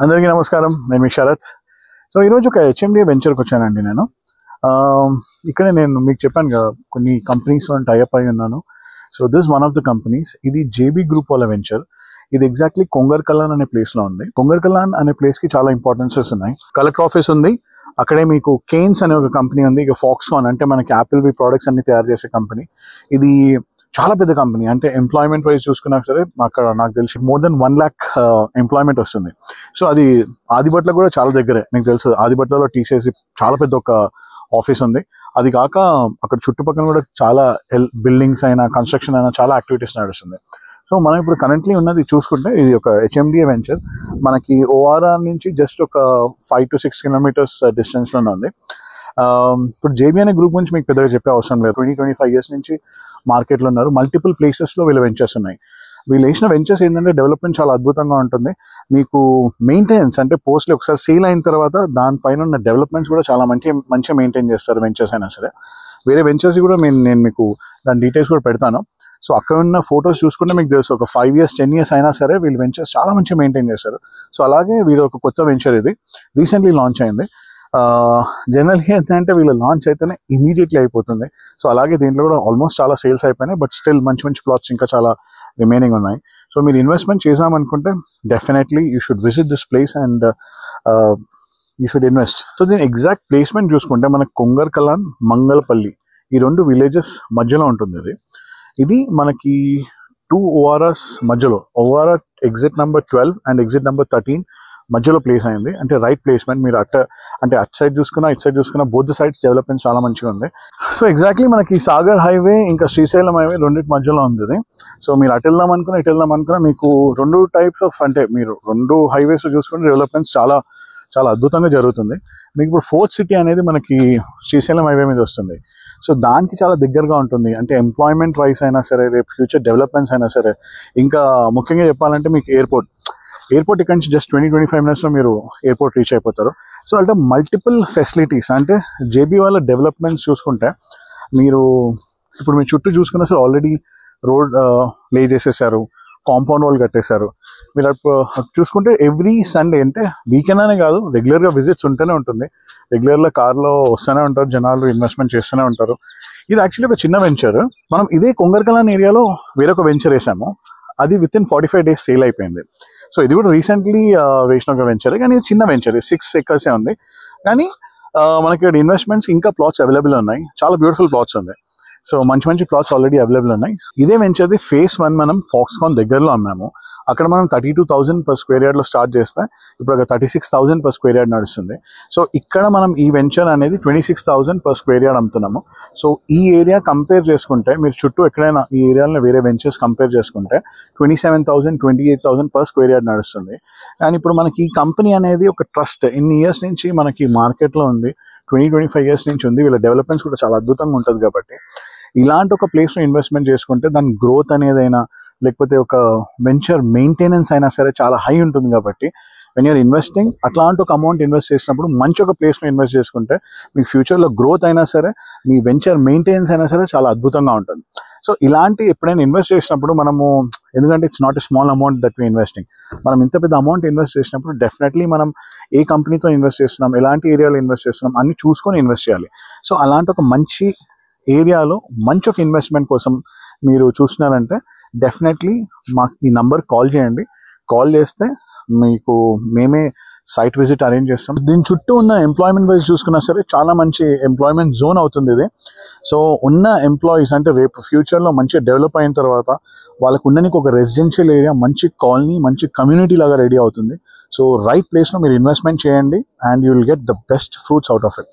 అందరికీ నమస్కారం. నేను మీ శరత్. సో ఈరోజు ఒక హెచ్ఎండిఏ వెంచర్కి వచ్చానండి నేను. ఇక్కడే నేను మీకు చెప్పాను కదా, కొన్ని కంపెనీస్తో టైఅప్ అయి ఉన్నాను. So this one of the companies. ఇది జేబీ గ్రూప్ వాళ్ళ వెంచర్. ఇది ఎగ్జాక్ట్లీ కొంగర్ కలాన్ అనే ప్లేస్లో ఉంది. కొంగర్ కలాన్ అనే ప్లేస్కి చాలా ఇంపార్టెన్సెస్ ఉన్నాయి. కలెక్టర్ ఆఫీస్ ఉంది, అక్కడే మీకు కేన్స్ అనే ఒక కంపెనీ ఉంది. ఇక ఫాక్స్కాన్ అంటే మనకి యాపిల్ ప్రోడక్ట్స్ అన్ని తయారు చేసే కంపెనీ. ఇది చాలా పెద్ద కంపెనీ. అంటే ఎంప్లాయ్మెంట్ వైజ్ చూసుకున్నా సరే అక్కడ నాకు తెలిసి మోర్ దెన్ 1 lakh ఎంప్లాయ్మెంట్ వస్తుంది. సో అది ఆదిబట్ల కూడా చాలా దగ్గరే. మీకు తెలుసు ఆదిబట్లలో టీసీఎస్ చాలా పెద్ద ఒక ఆఫీస్ ఉంది. అది కాక అక్కడ చుట్టుపక్కల కూడా చాలా బిల్డింగ్స్ అయినా కన్స్ట్రక్షన్ అయినా చాలా యాక్టివిటీస్ నడుస్తుంది. సో మనం ఇప్పుడు కరెంట్లీ ఉన్నది చూసుకుంటే ఇది ఒక హెచ్ఎండిఏ వెంచర్. మనకి ఓఆర్ఆర్ నుంచి జస్ట్ ఒక 5 to 6 kilometers డిస్టెన్స్లోనే ఉంది. ఇప్పుడు జేబీ అనే గ్రూప్ గురించి మీకు పెద్దగా చెప్పే అవసరం లేదు. 20-25 years నుంచి మార్కెట్లో ఉన్నారు. మల్టిపుల్ ప్లేసెస్లో వీళ్ళ వెంచర్స్ ఉన్నాయి. వీళ్ళు వేసిన వెంచర్స్ ఏంటంటే డెవలప్మెంట్ చాలా అద్భుతంగా ఉంటుంది. మీకు మెయింటెనెన్స్ అంటే పోస్ట్లు ఒకసారి సేల్ అయిన తర్వాత దానిపైన ఉన్న డెవలప్మెంట్స్ కూడా చాలా మంచిగా మెయింటైన్ చేస్తారు వెంచర్స్ అయినా సరే. వేరే వెంచర్స్ కూడా నేను మీకు దాని డీటెయిల్స్ కూడా పెడతాను. సో అక్కడ ఉన్న ఫొటోస్ చూసుకుంటే మీకు తెలుసు ఒక 5 years 10 years అయినా సరే వీళ్ళు వెంచర్స్ చాలా మంచిగా మెయింటైన్ చేస్తారు. సో అలాగే వీళ్ళు ఒక కొత్త వెంచర్ ఇది రీసెంట్లీ లాంచ్ అయింది. జనరల్గా ఏంటంటే వీళ్ళు లాంచ్ అయితేనే ఇమీడియట్లీ అయిపోతుంది. సో అలాగే దీంట్లో కూడా ఆల్మోస్ట్ చాలా సేల్స్ అయిపోయినాయి. బట్ స్టిల్ మంచి ప్లాట్స్ ఇంకా చాలా రిమైనింగ్ ఉన్నాయి. సో మీరు ఇన్వెస్ట్మెంట్ చేసామనుకుంటే definitely you should visit this place and you should invest. So దీని ఎగ్జాక్ట్ ప్లేస్మెంట్ చూసుకుంటే మనకు కొంగర్ కలాన్, మంగళపల్లి ఈ 2 villages మధ్యలో ఉంటుంది. ఇది మనకి 2 ORRs మధ్యలో, ORR exit number 12 and exit number 13 మధ్యలో ప్లేస్ అయింది. అంటే రైట్ ప్లేస్మెంట్. మీరు అటు సైడ్ చూసుకున్నా ఇటు సైడ్ చూసుకున్నా బోత్ సైడ్స్ డెవలప్మెంట్ చాలా మంచిగా ఉంది. సో ఎగ్జాక్ట్లీ మనకి సాగర్ హైవే ఇంకా శ్రీశైలం హైవే రెండింటి మధ్యలో ఉంది. సో మీరు అటు వెళ్దాం అనుకున్నా మీకు 2 types ఆఫ్ అంటే మీరు 2 highways చూసుకుంటే డెవలప్మెంట్స్ చాలా చాలా అద్భుతంగా జరుగుతుంది. మీకు ఇప్పుడు 4th city అనేది మనకి శ్రీశైలం హైవే మీద వస్తుంది. సో దానికి చాలా దగ్గరగా ఉంటుంది. అంటే ఎంప్లాయ్మెంట్ వైస్ అయినా సరే, రేపు ఫ్యూచర్ డెవలప్మెంట్స్ అయినా సరే, ఇంకా ముఖ్యంగా చెప్పాలంటే మీకు ఎయిర్పోర్ట్ ఇక్కడ నుంచి జస్ట్ 20-25 minutesలో మీరు ఎయిర్పోర్ట్ రీచ్ అయిపోతారు. సో అంటే మల్టిపుల్ ఫెసిలిటీస్. అంటే జేబీ వాళ్ళ డెవలప్మెంట్స్ చూసుకుంటే మీరు ఇప్పుడు మీ చుట్టూ చూసుకున్నా సరే ఆల్రెడీ రోడ్ లే చేసేసారు, కాంపౌండ్ వాల్ కట్టేశారు. మీరు చూసుకుంటే ఎవ్రీ సండే అంటే వీకెండ్ అనే కాదు, రెగ్యులర్గా విజిట్స్ ఉంటూనే ఉంటుంది. రెగ్యులర్గా కార్లో వస్తూనే ఉంటారు జనాలు, ఇన్వెస్ట్మెంట్ చేస్తూనే ఉంటారు. ఇది యాక్చువల్లీ ఒక చిన్న వెంచర్. మనం ఇదే కొంగర్ కలాన్ ఏరియాలో వేరొక వెంచర్ వేసాము. అది within 45 days సేల్ అయిపోయింది. సో ఇది కూడా రీసెంట్లీ వేసిన ఒక వెంచర్, కానీ ఇది చిన్న వెంచర్, 6 acres ఉంది. కానీ మనకి ఇక్కడ ఇన్వెస్ట్మెంట్స్ ఇంకా ప్లాట్స్ అవైలబుల్ ఉన్నాయి. చాలా బ్యూటిఫుల్ ప్లాట్స్ ఉంది. సో మంచి ప్లాట్స్ ఆల్రెడీ అవైలబుల్ ఉన్నాయి. ఇదే వెంచర్ది phase 1 మనం ఫాక్స్కాన్ దగ్గరలో అమ్మాము. అక్కడ మనం 32,000 per square yard లో స్టార్ట్ చేస్తే ఇప్పుడు ఒక 36,000 per square yard నడుస్తుంది. సో ఇక్కడ మనం ఈ వెంచర్ అనేది 26,000 per square yard అమ్ముతున్నాము. సో ఈ ఏరియా కంపేర్ చేసుకుంటే మీరు చుట్టూ ఎక్కడైనా ఈ ఏరియాలో వేరే వెంచర్స్ కంపేర్ చేసుకుంటే 27,000 28,000 per square yard నడుస్తుంది. కానీ ఇప్పుడు మనకి ఈ కంపెనీ అనేది ఒక ట్రస్ట్ ఇన్ని ఇయర్స్ నుంచి మనకి మార్కెట్లో ఉంది. 20-25 years నుంచి ఉంది. వీళ్ళ డెవలప్మెంట్స్ కూడా చాలా అద్భుతంగా ఉంటుంది. కాబట్టి ఇలాంటి ఒక ప్లేస్లో ఇన్వెస్ట్మెంట్ చేసుకుంటే దాని గ్రోత్ అనేదైనా లేకపోతే ఒక వెంచర్ మెయింటెనెన్స్ అయినా సరే చాలా హై ఉంటుంది. కాబట్టి వెన్ యూఆర్ ఇన్వెస్టింగ్ అట్లాంటి ఒక అమౌంట్ ఇన్వెస్ట్ చేసినప్పుడు మంచి ఒక ప్లేస్లో ఇన్వెస్ట్ చేసుకుంటే మీకు ఫ్యూచర్లో గ్రోత్ అయినా సరే, మీ వెంచర్ మెయింటెనెన్స్ అయినా సరే చాలా అద్భుతంగా ఉంటుంది. సో ఇలాంటి ఎప్పుడైనా ఇన్వెస్ట్ చేసినప్పుడు మనము, ఎందుకంటే it's not a small amount that we investing, మనం ఇంత పెద్ద అమౌంట్ ఇన్వెస్ట్ చేసినప్పుడు డెఫినెట్లీ మనం ఏ కంపెనీతో ఇన్వెస్ట్ చేస్తున్నాం, ఎలాంటి ఏరియాలో ఇన్వెస్ట్ చేస్తున్నాం అన్ని చూసుకొని ఇన్వెస్ట్ చేయాలి. సో అలాంటి ఒక మంచి ఏరియాలో మంచి ఒక ఇన్వెస్ట్మెంట్ కోసం మీరు చూస్తున్నారంటే డెఫినెట్లీ మాకు ఈ నంబర్ కాల్ చేయండి. కాల్ చేస్తే మీకు మేమే సైట్ విజిట్ అరేంజ్ చేస్తాం. దీని చుట్టూ ఉన్న ఎంప్లాయ్మెంట్ వైజ్ చూసుకున్నా సరే చాలా మంచి ఎంప్లాయ్మెంట్ జోన్ అవుతుంది ఇది. సో ఉన్న ఎంప్లాయీస్ అంటే రేపు ఫ్యూచర్లో మంచిగా డెవలప్ అయిన తర్వాత వాళ్ళకు ఉండడానికి ఒక రెసిడెన్షియల్ ఏరియా, మంచి కాలనీ, మంచి కమ్యూనిటీ లాగా రెడీ అవుతుంది. సో రైట్ ప్లేస్లో మీరు ఇన్వెస్ట్మెంట్ చేయండి and you will get the best fruits out of it.